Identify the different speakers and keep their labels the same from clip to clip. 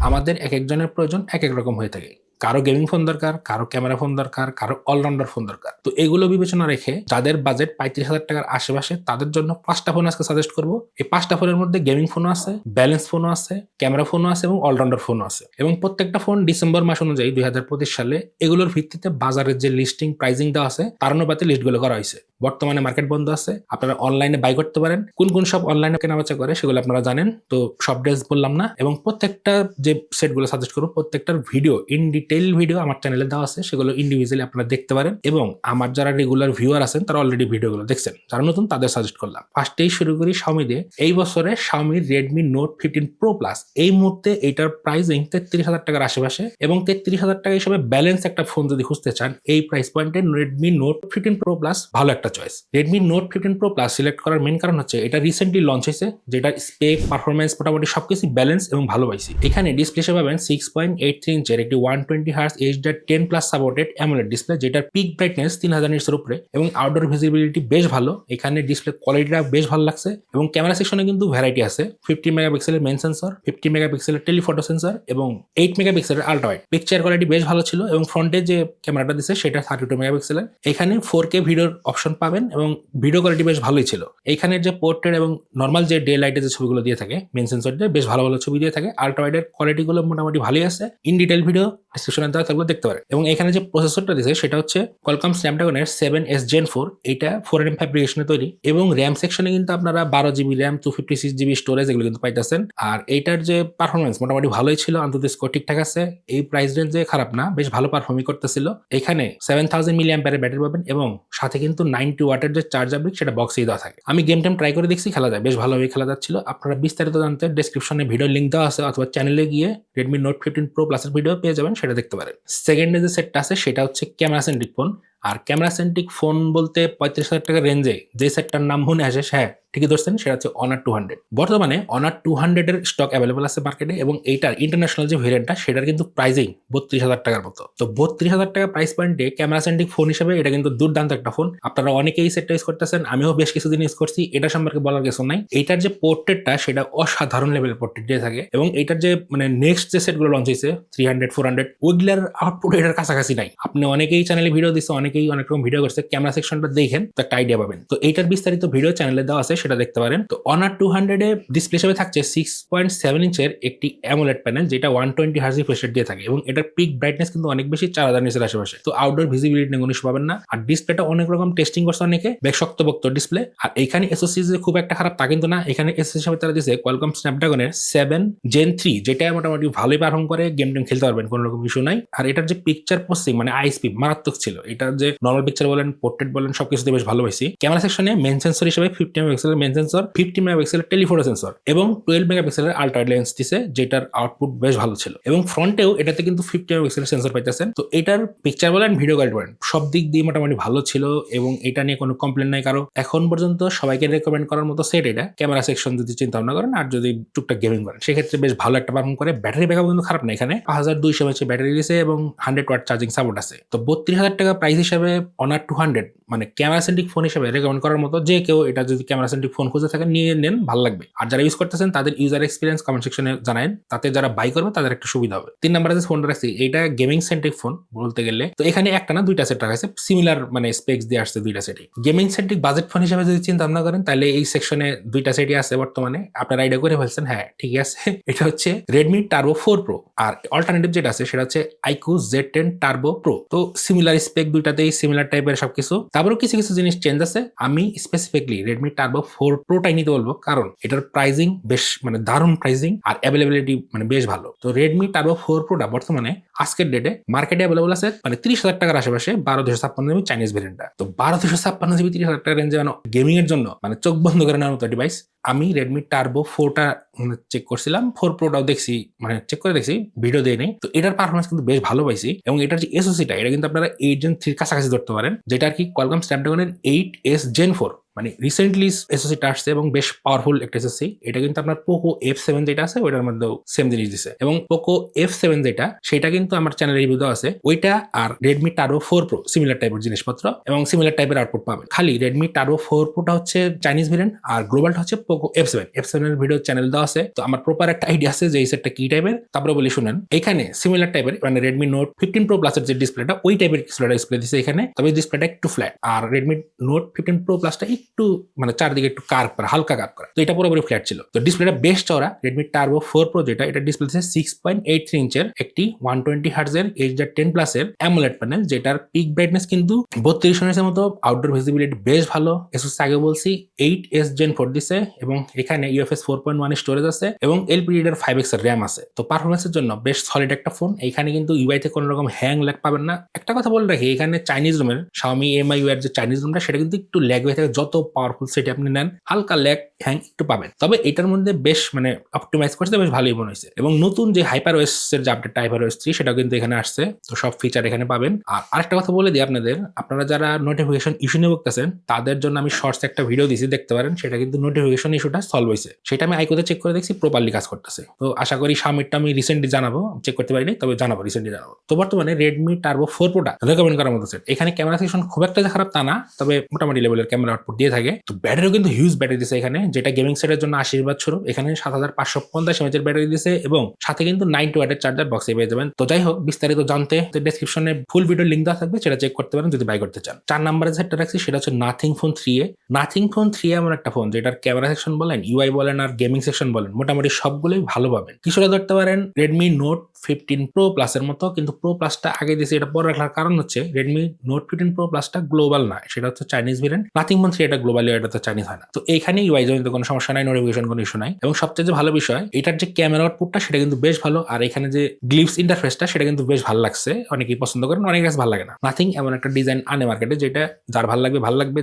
Speaker 1: আমাদের এক একজনের প্রয়োজন এক এক রকম হয়ে থাকে। কারো গেমিং ফোন দরকার, কারো ক্যামেরা ফোন দরকার, কারো অলরাউন্ডার ফোন দরকার। তো এগুলো বিবেচনা রেখে যাদের বাজেট 35,000 টাকার আশেপাশে তাদের জন্য 5টা ফোন আজকে সাজেস্ট করবো। এই 5টা ফোনের মধ্যে গেমিং ফোনও আছে, ব্যালেন্স ফোনও আছে, ক্যামেরা ফোনও আছে এবং অলরাউন্ডার ফোনও আছে। এবং প্রত্যেকটা ফোন ডিসেম্বর মাস অনুযায়ী 2025 সালে এগুলোর ভিত্তিতে বাজারের যে লিস্টিং প্রাইসিং দেওয়া আছে তার অনুপাতে লিস্টগুলো করা হয়েছে। বর্তমানে মার্কেট বন্ধ আছে, আপনারা অনলাইনে বাই করতে পারেন। কোন কোন সব অনলাইনে কেনাবেচা করে সেগুলো আপনারা জানেন, তো সব ড্রেস বললাম না। এবং প্রত্যেকটা যে সেটগুলো সাজেস্ট করবো প্রত্যেকটার ভিডিও ইন ডিটেইল ভিডিও আমার চ্যানেলে দেওয়া আছে, সেগুলো ইন্ডিভিজুয়ালি আপনারা দেখতে পারেন। এবং আমার যারা রেগুলার ভিউয়ার আছেন তারা অলরেডি ভিডিওগুলো দেখছেন, যারা নতুন তাদের সাজেস্ট করলাম। ফার্স্টেই শুরু করি Xiaomi দিয়ে। এই বছরে Xiaomi Redmi Note 15 Pro Plus এই মুহূর্তে এইটার প্রাইসিং 33,000 টাকার আশেপাশে। এবং 33,000 টাকা হিসেবে ব্যালেন্স একটা ফোন যদি খুঁজতে চান এই প্রাইস পয়েন্টে Redmi Note 15 Pro Plus ভালো একটা choice. Redmi Note 15 Pro Plus select করার মেইন কারণ হচ্ছে এটা রিসেন্টলি লঞ্চ হয়েছে, যেটা স্পেক পারফরমেন্স মোটামুটি সবকিছু ব্যালেন্স এবং ভালো পাইছি। এখানে ডিসপ্লে হিসেবে পাবেন 6.83 ইঞ্চের একটি 120Hz HDR10+ supported AMOLED display, যেটার পিক ব্রাইটনেস 3000 নিটসের উপরে এবং আউটডোর ভিজিবিলিটি বেশ ভালো। এখানে ডিসপ্লে কোয়ালিটিটা বেশ ভালো লাগছে। এবং ক্যামেরা সেকশনে কিন্তু ভ্যারাইটি আছে। 50 মেগাপিক্সেলের মেইন সেন্সর, 50 মেগাপিক্সেলের টেলিফটো সেন্সর এবং 8 মেগাপিক্সেলের আল্ট্রা ওয়াইড। পিকচার কোয়ালিটি বেশ ভালো ছিল এবং ফ্রন্টে যে ক্যামেরাটা দিছে সেটা 32 মেগাপিক্সেলের। এখানে 4K ভিডিওর অপশন পাবেন এবং ভিডিও কোয়ালিটি বেশ ভালোই ছিল। এইখানে যে পোর্ট্রেট এবং নর্মাল যে ডে লাইটে যে ছবিগুলো দিয়ে থাকে মেইন সেন্সর দিয়ে বেশ ভালো ভালো ছবি দিয়ে থাকে। আল্ট্রা ওয়াইডের কোয়ালিটিগুলো মোটামুটি ভালোই আছে। ইন ডিটেল ভিডিও ডিসক্রিপশনে দেওয়া থাকলে দেখতে পারেন। এবং এখানে যে প্রসেসরটা দিয়েছে সেটা হচ্ছে Qualcomm Snapdragon 7S Gen 4। এটা 4nm ফ্যাব্রিকেশনে তৈরি। এবং র্যাম সেকশনে কিন্তু আপনারা 12GB র্যাম, 256GB স্টোরেজ এগুলো কিন্তু পাইতেছেন। আর এইটার যে পারফরমেন্স মোটামুটি ভালোই ছিল, আন্তর্জাতিক স্কোর ঠিকঠাক আছে। এই প্রাইস রেঞ্জে খারাপ না, বেশ ভালো পারফর্মই করতেছিল। এখানে 7000 mAh ব্যাটারি পাবেন এবং সাথে কিন্তু 90 ওয়াটের যে চার্জার ব্রিক সেটা বক্সেই দেওয়া থাকে। আমি গেম টেম ট্রাই করে দেখছি, খেলা যায়, বেশ ভালোভাবে খেলা যাচ্ছিল। আপনারা বিস্তারিত জানতে ডেসক্রিপশনে ভিডিও লিঙ্ক দেওয়া আছে অথবা চ্যানেলে গিয়ে Redmi Note 15 Pro Plus এর ভিডিও পেয়ে যাবেন, সেটা দেখতে পারেন। সেকেন্ডে যে সেটটা আছে সেটা হচ্ছে ক্যামেরা সেন্ট্রিক ফোন। আর ক্যামেরা সেন্ট্রিক ফোন বলতে 35,000 টাকার রেঞ্জে যে সেটটার নাম মনে আসে, হ্যাঁ ঠিকই ধরছেন, সেটা হচ্ছে Honor 200। বর্তমানে Honor 200 এর স্টক অ্যাভেলেবল আছে মার্কেটে এবং এইটার ইন্টারন্যাশনাল যে ভেরিয়েন্টটা সেটার কিন্তু প্রাইসিং 32,000 টাকার মতো। তো 32,000 টাকা প্রাইস পয়েন্টে ক্যামেরা সেন্ট্রিক ফোন হিসেবে এটা কিন্তু দুর্দান্ত একটা ফোন। আপনারা অনেকেই সেটটা ইউজ করতেছেন, আমিও বেশ কিছুদিন ইউজ করছি, এটা সম্পর্কে বলার কিছু নাই। এইটার যে পোর্ট্রেটটা সেটা অসাধারণ লেভেলের পোর্ট্রেট দিয়ে থাকে। এবং এইটার যে মানে নেক্সট যে সেটগুলো লঞ্চ হয়েছে 300, 400 ওইগুলার আউটপুট এটার কাছাকাছি নাই। আপনি অনেকেই চ্যানেলে ভিডিও দিচ্ছে, অনেকেই অনেক রকম ভিডিও করছে, ক্যামেরা সেকশনটা দেখেন তো একটা আইডিয়া পাবেন। তো এইটার বিস্তারিত ভিডিও চ্যানেলে দেওয়া আছে, সেটা দেখতে পারেন। তো Honor 200 এ ডিসপ্লে হিসেবে থাকছে 6.7 ইঞ্চের একটি অ্যামোলেড প্যানেল, যেটা 120Hz রিফ্রেশ রেট দিয়ে থাকে এবং এটার পিক ব্রাইটনেস কিন্তু অনেক বেশি, 4000 নিচের আশেপাশে। তো আউটডোর ভিজিবিলিটি নিয়ে কোনো পাবেন না। আর ডিসপ্লেটা অনেক রকম টেস্টিং করছে অনেকে, বেশ শক্তপোক্ত ডিসপ্লে। আর এখানে এসওসি যে খুব একটা খারাপ তা কিন্তু না। এখানে এসওসি হিসেবে তারা দিয়েছে Qualcomm Snapdragon 7 Gen 3, যেটা মোটামুটি ভালোই পারফর্ম করে, গেম টেম খেলতে পারবেন, কোনো রকম ইস্যু নাই। আর এটার যে পিকচার প্রসেসিং মানে আইএসপি মারাত্মক ছিল। এটার যে নর্মাল পিকচার বলেন, পোর্ট্রেট বলেন, সবকিছুতে বেশ ভালো হয়েছি। ক্যামেরা সেকশনে মেইন সেন্সর হিসেবে 50 মেগাপিক্সেলের মেইন সেন্সর, 50 মেগাপিক্সেলের টেলিফটো সেন্সর এবং 12 মেগাপিক্সেলের আল্ট্রা ওয়াইড লেন্স দিছে, যেটার আউটপুট বেশ ভালো ছিল। এবং ফ্রন্টেও এটাতে কিন্তু 50 মেগাপিক্সেলের সেন্সর পাইতেছেন। তো এটার পিকচার বলেন, ভিডিও কোয়ালিটি বলেন, সব দিক দিয়ে মোটামুটি ভালো ছিল এবং এটা নিয়ে কোনো কমপ্লেন নাই কারো। এখন পর্যন্ত সবাইকে রেকমেন্ড করার মতো সেট এটা। ক্যামেরা সেকশন যদি চিন্তা ভাবনা করেন আর যদি টুকটাক গেমিং করেন সেক্ষেত্রে বেশ ভালো একটা পারফর্ম করে। ব্যাটারি ব্যাকআপ কিন্তু খারাপ না, এখানে 5200 mAh ব্যাটারি দিয়েছে এবং 100 ওয়াট চার্জিং সাপোর্ট আছে। তো 32,000 টাকা প্রাইস হিসাবে Honor 200 মানে ক্যামেরা সেন্ট্রিক ফোন হিসেবে রেকমেন্ড করার মতো। যে কেউ এটা যদি ক্যামেরা সেন্ট্রিক ফোন খুঁজে থাকেন নিয়ে নেন, ভালো লাগবে। আর যারা ইউজ করতেছেন তাদের ইউজার এক্সপিরিয়েন্স কমেন্ট সেকশনে জানান, তাতে যারা বাই করবে তাদের একটা সুবিধা হবে। 3 নম্বরে যে ফোনটা রাখছি এটা গেমিং সেন্ট্রিক ফোন বলতে গেলে। তো এখানে একটা না দুইটা সেট রাখা আছে, সিমিলার মানে স্পেক্স দিয়ে আসছে দুইটা সেটই। গেমিং সেন্ট্রিক বাজেট ফোন হিসেবে যদি চিন্তা ভাবনা করেন তাহলে এই সেকশনে দুইটা সেটই আছে বর্তমানে। আপনারা আইডিয়া করে ফেলছেন, হ্যাঁ ঠিকই আছে। এটা হচ্ছে Redmi Turbo 4 Pro আর অল্টারনেটিভ যেটা আছে সেটা হচ্ছে iQOO Z10 Turbo Pro। তো সিমিলার স্পেক দুইটাতেই, সিমিলার টাইপের সবকিছু। তারপরেও কিছু কিছু জিনিস চেঞ্জ আছে। আমি স্পেসিফিকলি Redmi Turbo 4 Pro টাই নিতে বলবো, কারণ এটার প্রাইজিং বেশ মানে দারুণ প্রাইজিং আর অ্যাভেলেবিলিটি মানে বেশ ভালো। তো Redmi Turbo 4 Pro টা বর্তমানে আজকের ডেটে মার্কেটে অ্যাভেলেবল আছে মানে 30,000 টাকার আশেপাশে, 12,256 জিবি চাইনিজ ভেরিয়েন্টটা। তো 12,256 জিবি 30,000 টাকা রেঞ্জে গেমিং এর জন্য মানে চোখ বন্ধ করে নেওয়ার মতো ডিভাইস। আমি Redmi Turbo 4 টা চেক করছিলাম, 4 Pro টাও দেখছি, মানে চেক করে দেখছি, ভিডিও দিয়ে নেই। তো এটার পারফরমেন্স কিন্তু বেশ ভালো পাইছি এবং এটার যে এসওসিটা এটা কিন্তু আপনারা 8 Gen 3 কাছাকাছি ধরতে পারেন, যেটা আর কি Qualcomm Snapdragon 8S Gen 4। মানে রিসেন্টলি এসওসিটা আসছে এবং বেশ পাওয়ারফুল একটা এসওসি। এটা কিন্তু আপনার পোকো F7 যেটা আছে ওইটার মধ্যেও সেম জিনিস দিছে, এবং পোকো F7 যেটা সেটা কিন্তু আমার চ্যানেলে রিভিউ দেওয়া আছে, ওইটা আর রেডমি টার্বো 4 প্রো সিমিলার টাইপের জিনিসপত্র এবং সিমিলার টাইপের আউটপুট পাবেন। খালি রেডমি টার্বো 4 প্রোটা হচ্ছে চাইনিজ ভেরিয়েন্ট আর গ্লোবালটা হচ্ছে পোকো F7 এর ভিডিও চ্যানেল দেওয়া আছে। তো আমার প্রপার একটা আইডিয়া আছে যে এই সেটটা কি টাইপের, তারপরে বলি শুনেন। এখানে সিমিলার টাইপের মানে রেডমি নোট 15 প্রো প্লাসের যে ডিসপ্লেটা ওই টাইপের ডিসপ্লে দিছে এখানে, তবে ডিসপ্লেটা একটু ফ্ল্যাট। আর রেডমি নোট 15 প্রো প্লাসটা একটু মানে চারদিকে একটু কার্ভ করা, হালকা কার্ভ করা, তো এটা পুরোপুরি ফ্ল্যাট ছিল। তো ডিসপ্লেটা বেশ চওড়া। রেডমি টার্বো 4 প্রো যেটা, এটা ডিসপ্লে দিচ্ছে 6.83 ইঞ্চের একটি 120 হার্জের HDR10 প্লাসের অ্যামোলেড প্যানেল, যেটার পিক ব্রাইটনেস কিন্তু 32 নিটের মতো, আউটডোর ভিজিবিলিটি বেশ ভালো। এসওসি আগে বলছি 8S Gen 4 দিছে এবং এখানে UFS 4.1 স্টোরেজ আছে এবং LPDDR 5X এর RAM আছে। তো পারফরমেন্সের জন্য বেশ সলিড একটা ফোন। এখানে কিন্তু UI তে কোনো রকম হ্যাং ল্যাগ পাবেন না। একটা কথা বলে রাখি, এখানে চাইনিজ রুমের Xiaomi MIUI এর যে চাইনিজ রুমটা সেটা কিন্তু একটু ল্যাগ হয়ে থাকে, যত পাওয়ারফুল সেট আপনি নেন হালকা ল্যাগ হ্যাং একটু পাবেন। তবে এটার মধ্যে বেশ মানে অপটিমাইজ করতে বেশ ভালোই মনে হয়েছে। এবং নতুন যে HyperOS এর যে আপডেট HyperOS 3 সেটাও কিন্তু এখানে আসছে, তো সব ফিচার এখানে পাবেন। আর আরেকটা কথা বলে দিই আপনাদের, আপনারা যারা নোটিফিকেশন ইস্যু নিয়ে বলতেছেন তাদের জন্য আমি শর্টস একটা ভিডিও দিছি, দেখতে পারেন। সেটা কিন্তু নোটিফিকেশন ইস্যুটা সলভ হয়েছে, সেটা আমি আইকোতে চেক করে দেখছি প্রপারলি কাজ করতেছে। তো আশা করি Xiaomiটা আমি রিসেন্টলি জানাবো, চেক করতে পারিনি তবে জানাবো, রিসেন্টলি জানাবো। তো বর্তমানে রেডমি টার্বো 4 প্রোটা রেকমেন্ড করার মতো সেট। এখানে ক্যামেরা সেকশন খুব একটা খারাপ তা না, তবে মোটামুটি লেভেলের ক্যামেরা আউটপুট দিয়ে থাকে। তো ব্যাটারিও কিন্তু হিউজ ব্যাটারি দিছে এখানে, যেটা গেমিং সেটের জন্য আশীর্বাদ স্বরূপ। এখানে 7550 mAh এর ব্যাটারি দিছে এবং সাথে কিন্তু 90 ওয়াটের চার্জার বক্সে পেয়ে যাবেন। তো যাই হোক, বিস্তারিত জানতে ডেসক্রিপশনে ফুল ভিডিও লিঙ্ক দেওয়া থাকবে, সেটা চেক করতে পারেন যদি বাই করতে চান। 4 নম্বরের সেটটা রাখছি, সেটা হচ্ছে nothing phone 3A। Nothing phone 3A এমন একটা ফোন যেটার ক্যামেরা সেকশন বলেন, UI বলেন আর গেমিং সেকশন বলেন, মোটামুটি সবগুলোই ভালো পাবেন। কিছুটা ধরতে পারেন রেডমি নোট 15 প্রো প্লাসের মতো, কিন্তু প্রো প্লাসটা আগে দিয়েছে, এটা পরে রাখার কারণ হচ্ছে রেডমি নোট 15 প্রো প্লাসটা গ্লোবাল না, সেটা হচ্ছে চাইনিজ ভেরিয়েন্ট। নাথিং ফোন 3 এটা গ্লোবালি, এটা তো চাইনিজ হয় না। তো এইখানে UI জনিত কোনো সমস্যা নাই, নোটিফিকেশন কোনো ইস্যু নাই। এবং সবচেয়ে যে ভালো বিষয়, এটার যে ক্যামেরা আউটপুটটা সেটা কিন্তু বেশ ভালো। আর এখানে যে গ্লিপস ইন্টারফেসটা সেটা কিন্তু বেশ ভালো লাগছে, অনেকেই পছন্দ করেন, অনেকের কাছে ভালো লাগে না। নাথিং এমন একটা ডিজাইন আনে মার্কেটে, যেটা যার ভালো লাগবে,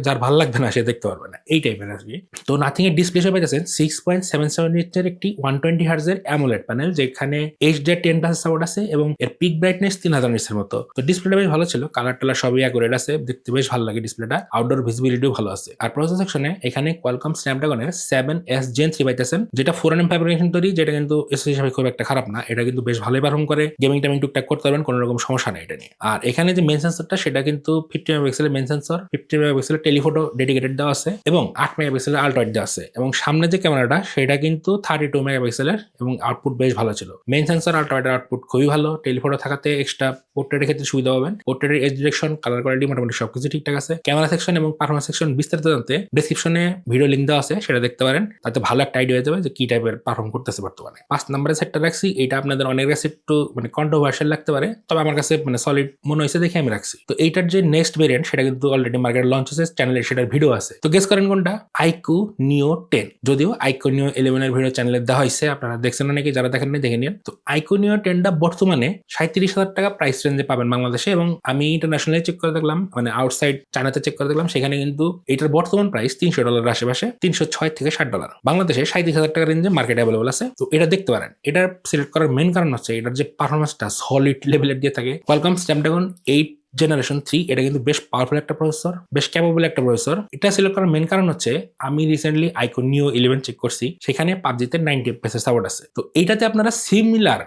Speaker 1: যার ভালো লাগবে না সে দেখতে পারবে না, এই টাইপের আসবে। তো নাথিং এর ডিসপ্লে হিসেবে পাইতেছেন 6.77 ইঞ্চের একটি 120 হার্জের অ্যামোলেড প্যানেল, যেখানে HDR10 প্লাস সাপোর্ট আছে এবং এর পিক ব্রাইটনেস 3000 নিটসের মতো। তো ডিসপ্লেটা বেশ ভালো ছিল, কালার টালার সবই অ্যাকুরেট আছে, দেখতে বেশ ভালো লাগে ডিসপ্লেটা। আউটডোর ভিজিবিলিটিও ভালো আছে। আর প্রসেসর সেকশনে এখানে কোয়ালকম স্ন্যাপড্রাগনের 7S Gen 3 পাইতেছেন, যেটা 4nm ফাইব্রেশন তৈরি, যেটা কিন্তু এসওসি হিসেবে খুব একটা খারাপ না। এটা কিন্তু বেশ ভালোই পারফর্ম করে, গেমিং টাইমিং টুকটাক করতে পারবেন, কোনো রকম সমস্যা নেই এটা নিয়ে। আর এখানে যে মেইন সেন্সরটা সেটা কিন্তু 50 মেগাপিক্সেলের মেইন সেন্সর, 50 মেগাপিক্সেলের টেলিফোটো ডেডিকেটেড দেওয়া আছে এবং 8 মেগাপিক্সেলের আল্ট্রা ওয়াইড দেওয়া আছে। এবং সামনে যে ক্যামেরাটা সেটা কিন্তু 32 মেগাপিক্সেলের এবং আউটপুট বেশ ভালো ছিল। মেইন সেন্সর আল্ট্রা ওয়াইডের আউটপুট খুবই ভালো, টেলিফোটো থাকাতে এক্সট্রা পোর্ট্রেটের ক্ষেত্রে সুবিধা পাবেন। পোর্ট্রেটের এজ ডিরেকশন, কালার কোয়ালিটি মোটামুটি সবকিছু ঠিকঠাক আছে। ক্যামেরা সেকশন এবং পারফরমেন্স সেকশন বিস্তারিত জানতে ডেসক্রিপশনে ভিডিও লিঙ্ক দেওয়া আছে, সেটা দেখতে পারেন। তাতে ভালো একটা আইডিয়া হয়ে যাবে যে কি টাইপের পারফর্ম করতেছে বর্তমানে। 5 নম্বরের সেটটা রাখছি, এটা আপনাদের অনেক কাছে একটু মানে কন্ট্রোভার্সিয়াল লাগতে পারে, তবে আমার কাছে মানে সলিড মনে হয়েছে দেখে আমি রাখছি। তো এইটার যে নেক্সট ভেরিয়েন্ট সেটা কিন্তু অলরেডি মার্কেটে লঞ্চ হয়েছে, চ্যানেলে সেটার ভিডিও আছে। তো গেস করেন কোনটা? আইকু নিও 10। যদিও আইকু নিও 11 এর ভিডিও চ্যানেলে দেওয়া হয়েছে, আপনারা দেখছেন নাকি? যারা দেখেন দেখে নিন। তো আইকু নিও 10টা বর্তমানে 37,000 টাকা প্রাইস রেঞ্জে পাবেন বাংলাদেশে, এবং আমি ইন্টারন্যাশনালি চেক করে দেখলাম, মানে আউটসাইড চায়নাতে চেক করে দেখলাম, সেখানে কিন্তু এটার বর্তমান প্রাইস $300 আশেপাশে, $306 থেকে $60। বাংলাদেশে 37,000 টাকা রেঞ্জে মার্কেট অ্যাভেলেবল আছে। তো এটা দেখতে পারেন। এটার সিলেক্ট করার মেন কারণ হচ্ছে এটার যে পারফরমেন্সটা সলিড লেভেলের দিয়ে থাকে। কোয়ালকম স্ন্যাপড্রাগন 8 জেনারেশন 3, এটা কিন্তু বেশ পাওয়ারফুল একটা প্রসেসর, বেশ ক্যাপেবল একটা প্রসেসর। এটা সিলেক্ট করার মেন কারণ হচ্ছে আমি রিসেন্টলি আইকো নিও 11 চেক করছি, সেখানে পাবজিতে 90 FPS এর সাপোর্ট আছে। তো এইটাতে আপনারা সিমিলার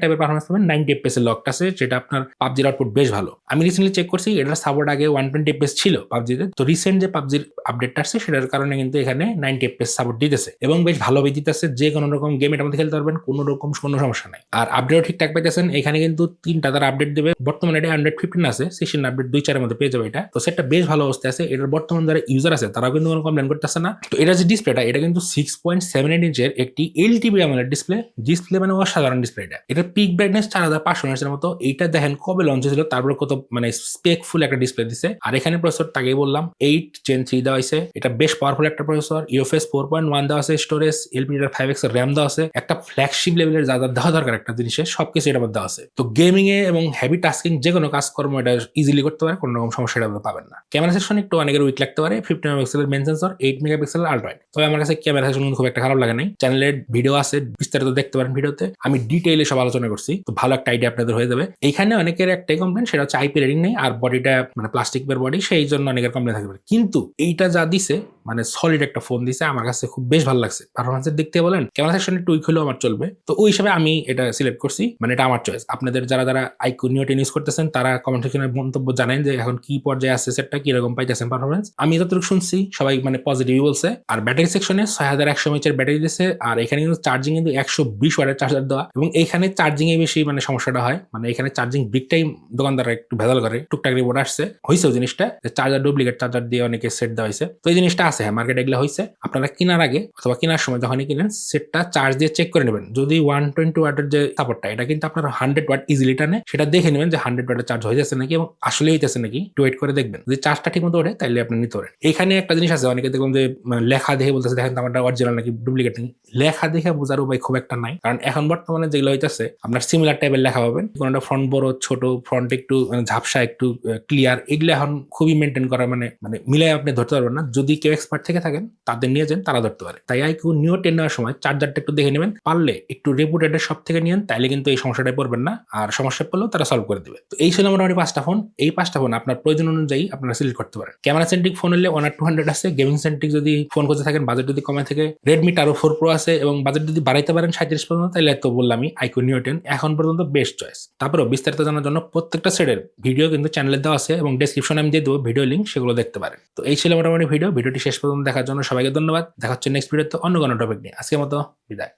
Speaker 1: টাইপের পারফরমেন্স পাবেন। 90 FPS এর লকটা আছে, যেটা আপনার পাবজির আউটপুট বেশ ভালো। আমি রিসেন্টলি চেক করছি, এটার সাপোর্ট আগে 120 FPS ছিল পাবজিতে। তো রিসেন্ট যে পাবজির আপডেটটা আসছে সেটার কারণে কিন্তু এখানে 90 FPS সাপোর্ট দিতেছে এবং বেশ ভালোভাবে দিতেছে। যে কোনো রকম গেম এটার মধ্যে খেলতে পারবেন, কোনো রকম কোনো সমস্যা নাই। আর আপডেটও ঠিকঠাক পাইতেছেন। এখানে কিন্তু 3টা তারা আপডেট দেবে, বর্তমানে এটা 115 আছে, সেশন আপডেট 2-4 এর মধ্যে পেয়ে যাবে এটা। তো সেটটা বেশ ভালো অবস্থায় আছে। এটার বর্তমান যারা ইউজার আছে তারাও কিন্তু কোনো কমপ্লেন করতেছে না। তো এটা যে ডিসপ্লেটা, এটা কিন্তু 6.78 ইঞ্চের একটি LTP AMOLED ডিসপ্লে মানে অসাধারণ ডিসপ্লেটা। এটার পিক ব্রাইটনেস 4500 নিটসের মতো। এইটা দেখেন কবে লঞ্চ হয়েছিল, তারপর কত মানে স্পেকফুল একটা ডিসপ্লে দিছে। আর এখানে প্রসেসর আগেই বললাম 8 Gen 3 দেওয়া হয়েছে। এটা বেশ পাওয়ারফুল একটা প্রসেসর, UFS 4.1 দেওয়া আছে, স্টোরেজ LPDDR 5X এর RAM দেওয়া আছে। একটা ফ্ল্যাগশিপ লেভেলের যা দেওয়া দরকার একটা জিনিসের সবকিছু এটার মধ্যে আছে। তো গেমিং এ এবং হেভি টাস্কিং যে কোনো কাজকর্ম এটা ইজিলি করতে পারে, কোনো রকম সমস্যা এটা পাবেন না। ক্যামেরা সেকশন একটু অনেকের উইক লাগতে পারে, 50 মেগাপিক্সেলের মেইন সেন্সর, 8 মেগাপিক্সেলের আল্ট্রা ওয়াইড। তবে আমার কাছে ক্যামেরা সেকশন খুব একটা খারাপ লাগে নাই। চ্যানেলের ভিডিও আছে, বিস্তারিত দেখতে পারেন ভিডিওতে, আমি ডিটেইলে সব আলোচনা করছি। তো ভালো একটা আইডিয়া আপনাদের হয়ে যাবে। এইখানে অনেকের একটাই কমপ্লেন, সেটা হচ্ছে IP রেটিং নেই আর বডিটা মানে প্লাস্টিকের বডি, সেই জন্য অনেকের কমপ্লেন থাকতে পারে। কিন্তু এইটা যা দিছে মানে সলিড একটা ফোন দিছে, আমার কাছে খুব বেশ ভালো লাগছে। পারফরমেন্সের দিক থেকে বলেন, ক্যামেরা সেকশনে টুইক হলেও আমার চলবে। তো ওই হিসাবে আমি এটা সিলেক্ট করছি, মানে এটা আমার চয়েস। আপনাদের যারা আইকিউ নিও 10 ইউজ করতেছেন তারা কমেন্ট সেকশনে মন্তব্য জানেন যে এখন কি পর্যায়ে আছে সেটটা, কিরকম পাইতেছেন পারফরমেন্স। আমি যতটুকু শুনছি সবাই মানে পজিটিভই বলছে। আর ব্যাটারি সেকশনে 6100 mAh এর ব্যাটারি দিয়েছে, আর এখানে কিন্তু চার্জিং কিন্তু 120 ওয়াটের চার্জার দেওয়া, এবং এইখানে চার্জিং এ বেশি মানে সমস্যাটা হয়, মানে এখানে চার্জিং বিগটাই দোকানদাররা একটু ভেজাল করে, টুকটাক রিপোর্ট আসছে হয়েছে জিনিসটা, চার্জার ডুপ্লিকেট চার্জার দিয়ে অনেকে সেট দেওয়া হয়েছে। তো এই জিনিসটা আছে, হ্যাঁ মার্কেটে এগুলো হয়েছে। আপনারা কেনার আগে অথবা কেনার সময় যখনই কিনেন সেটটা চার্জ দিয়ে চেক করে নেবেন। যদি 120 ওয়াটের যে সাপোর্টটা, এটা কিন্তু আপনার 100 ওয়াট ইজিলি টানে, সেটা দেখে নেবেন যে 100 ওয়াটের চার্জ হয়ে যাচ্ছে নাকি এবং আসলে হইতেছে নাকি, একটু ওয়েট করে দেখবেন। যদি চার্জটা ঠিক মতো ওঠে তাহলে আপনি নিতে পারেন। এখানে একটা জিনিস আছে, অনেকে দেখুন যে লেখা দেখে বলতেছে দেখেন আমারটা অরিজিনাল নাকি ডুপ্লিকেট নাকি। লেখা দেখে বোঝার উপায় খুব একটা নাই, কারণ এখন বর্তমানে যেগুলো হইতেছে আপনার সিমিলার টাইপের লেখা পাবেন, কোনটা ফ্রন্ট বড় ছোট, ফ্রন্ট একটু ঝাপসা একটু ক্লিয়ার, এগুলো এখন খুবই মেনটেন করা মানে মিলাই আপনি ধরতে পারবেন না। যদি কেউ এক্সপার্ট থেকে থাকেন তাদের নিয়ে যান, তারা ধরতে পারে। তাই আইকিউ নিও 10 নেওয়ার সময় চার্জারটা একটু দেখে নেবেন, পারলে একটু রেপুটেড সব থেকে নিয়েন, তাইলে কিন্তু এই সমস্যাটায় পড়বেন না, আর সমস্যা পড়লেও তারা সলভ করে দেবে। তো এই ছিল মোটামুটি 5টা ফোন। এই 5টা ফোন আপনার প্রয়োজন অনুযায়ী আপনারা সিলেক্ট করতে পারেন। ক্যামেরা সেন্ট্রিক ফোন হলে 1 আছে, গেমিং সেন্ট্রিক যদি ফোন করতে থাকেন, বাজেট যদি কমে থাকে রেডমি টারো 4 প্রো আছে, এবং বাজেট যদি বাড়াইতে পারেন 37 পর্যন্ত, তাহলে তো বললামই আইকিউ নিও 10 এখন পর্যন্ত বেস্ট চয়েস। তারপরেও বিস্তারিত জানার জন্য প্রত্যেকটা সেটের ভিডিও কিন্তু চ্যানেলে দেওয়া আছে, এবং ডেসক্রিপশনে আমি দিয়ে দেবো ভিডিও লিঙ্ক, সেগুলো দেখতে পারেন। তো এই ছিল মোটামুটি ভিডিওটি শেষ পর্যন্ত দেখার জন্য সবাইকে ধন্যবাদ। দেখা হচ্ছে নেক্সট ভিডিওতে অন্য কোনো টপিক নিয়ে। আজকের মতো বিদায়।